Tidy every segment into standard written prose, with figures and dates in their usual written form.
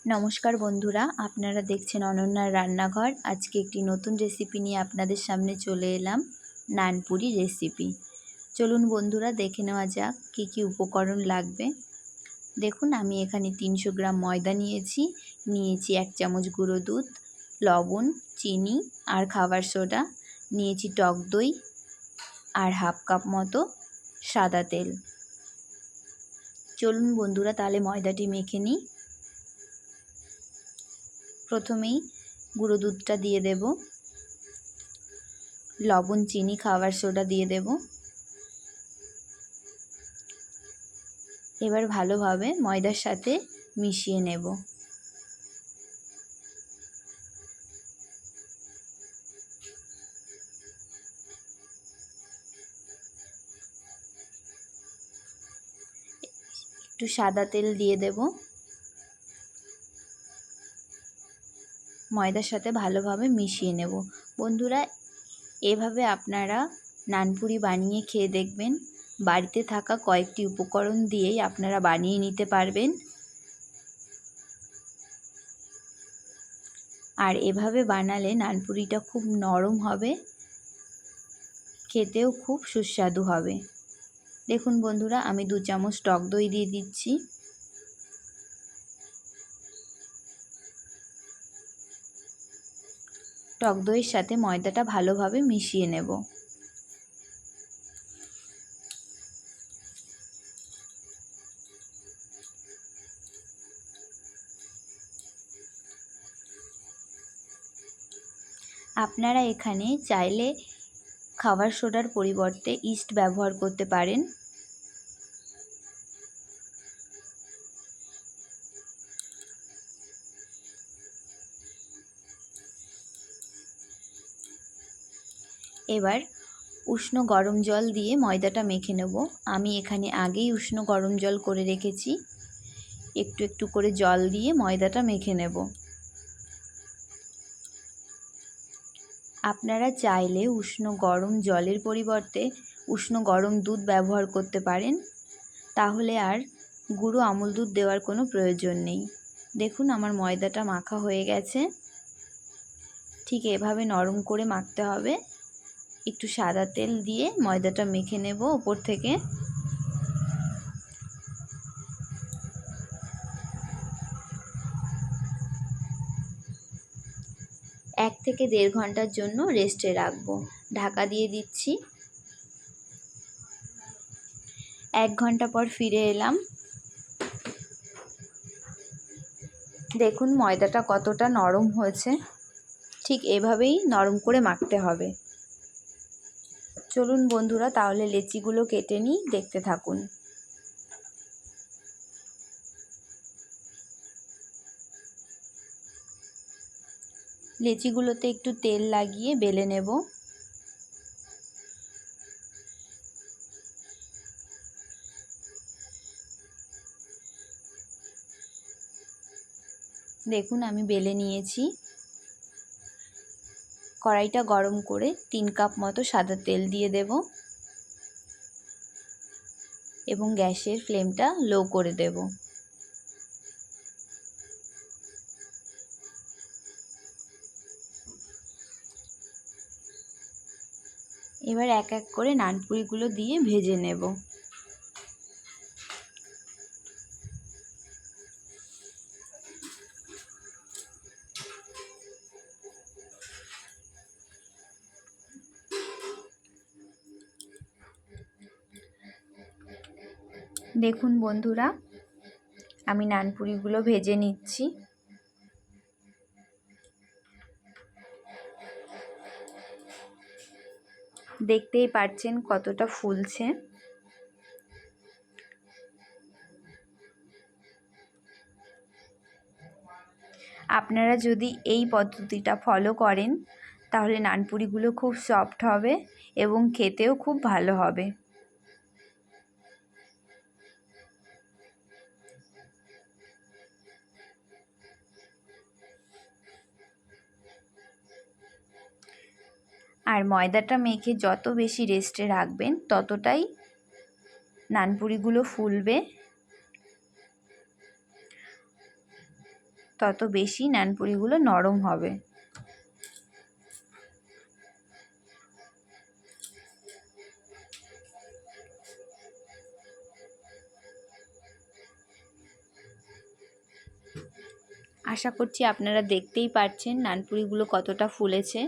নমস্কার বন্ধুরা, আপনারা দেখছেন অনন্যার রান্নাঘর। আজকে একটি নতুন রেসিপি নিয়ে আপনাদের সামনে চলে এলাম, নানপুরি রেসিপি। চলুন বন্ধুরা, দেখে নেওয়া যাক কী কী উপকরণ লাগবে। দেখুন, আমি এখানে 300 গ্রাম ময়দা নিয়েছি 1 চামচ গুঁড়ো দুধ, লবণ, চিনি আর খাবার সোডা, নিয়েছি টক দই আর হাফ কাপ মতো সাদা তেল। চলুন বন্ধুরা, তাহলে ময়দাটি মেখে নিই। প্রথমেই গুঁড়ো দুধটা দিয়ে দেব, লবণ, চিনি, খাবার সোডা দিয়ে দেব। এবার ভালোভাবে ময়দার সাথে মিশিয়ে নেব। একটু সাদা তেল দিয়ে দেব। ময়দার সাথে ভালোভাবে মিশিয়ে নেব। বন্ধুরা, এভাবে আপনারা নানপুরি বানিয়ে খেয়ে দেখবেন। বাড়িতে থাকা কয়েকটি উপকরণ দিয়েই আপনারা বানিয়ে নিতে পারবেন। আর এভাবে বানালে নানপুরিটা খুব নরম হবে, খেতেও খুব সুস্বাদু হবে। দেখুন বন্ধুরা, আমি 2 চামচ টক দই দিয়ে দিচ্ছি। টক দইয়ের সাথে ময়দাটা ভালোভাবে মিশিয়ে নেব। আপনারা এখানে চাইলে খাবার সোডার পরিবর্তে ইস্ট ব্যবহার করতে পারেন। এবার উষ্ণ গরম জল দিয়ে ময়দাটা মেখে নেব। আমি এখানে আগেই উষ্ণ গরম জল করে রেখেছি। একটু একটু করে জল দিয়ে ময়দাটা মেখে নেব। আপনারা চাইলে উষ্ণ গরম জলের পরিবর্তে উষ্ণ গরম দুধ ব্যবহার করতে পারেন, তাহলে আর গুঁড়ো আমুল দুধ দেওয়ার কোনো প্রয়োজন নেই। দেখুন, আমার ময়দাটা মাখা হয়ে গেছে। ঠিক এভাবে নরম করে মাখতে হবে। একটু সাদা তেল দিয়ে ময়দাটা মেখে নেব উপর থেকে। এক থেকে 1.5 ঘন্টার জন্য রেস্টে রাখবো। ঢাকা দিয়ে দিচ্ছি। 1 ঘন্টা পর ফিরে এলাম। দেখুন ময়দাটা কতটা নরম হয়েছে। ঠিক এভাবেই নরম করে মাখতে হবে। চলুন বন্ধুরা, তাহলে লেচিগুলো কেটে নিই, দেখতে থাকুন। লেচিগুলোতে একটু তেল লাগিয়ে বেলে নেব। দেখুন, আমি বেলে নিয়েছি। কড়াইটা গরম করে 3 কাপ মতো সাদা তেল দিয়ে দেব এবং গ্যাসের ফ্লেমটা লো করে দেব। এবার এক এক করে নানপুরিগুলো দিয়ে ভেজে নেব। দেখুন বন্ধুরা, আমি নানপুরিগুলো ভেজে নিচ্ছি। দেখতেই পাচ্ছেন কতটা ফুলছে। আপনারা যদি এই পদ্ধতিটা ফলো করেন, তাহলে নানপুরিগুলো খুব সফট হবে এবং খেতেও খুব ভালো হবে। আর ময়দাটা মেখে যত বেশি রেস্টে রাখবেন, ততটাই নানপুরিগুলো ফুলবে, তত বেশি নানপুরিগুলো নরম হবে। আশা করছি আপনারা দেখতেই পাচ্ছেন নানপুরিগুলো কতটা ফুলেছে।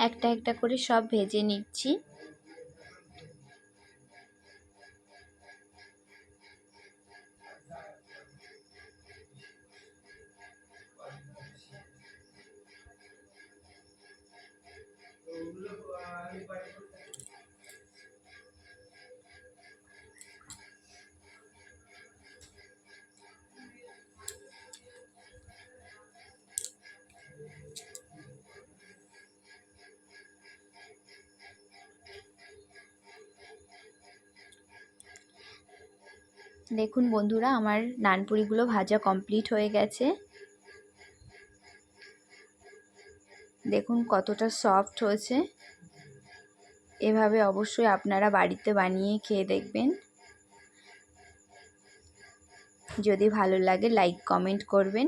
একটা একটা করে সব ভেজে নিচ্ছি। দেখুন বন্ধুরা, আমার নানপুরিগুলো ভাজা কমপ্লিট হয়ে গেছে। দেখুন কতটা সফট হয়েছে। এভাবে অবশ্যই আপনারা বাড়িতে বানিয়ে খেয়ে দেখবেন। যদি ভালো লাগে লাইক কমেন্ট করবেন।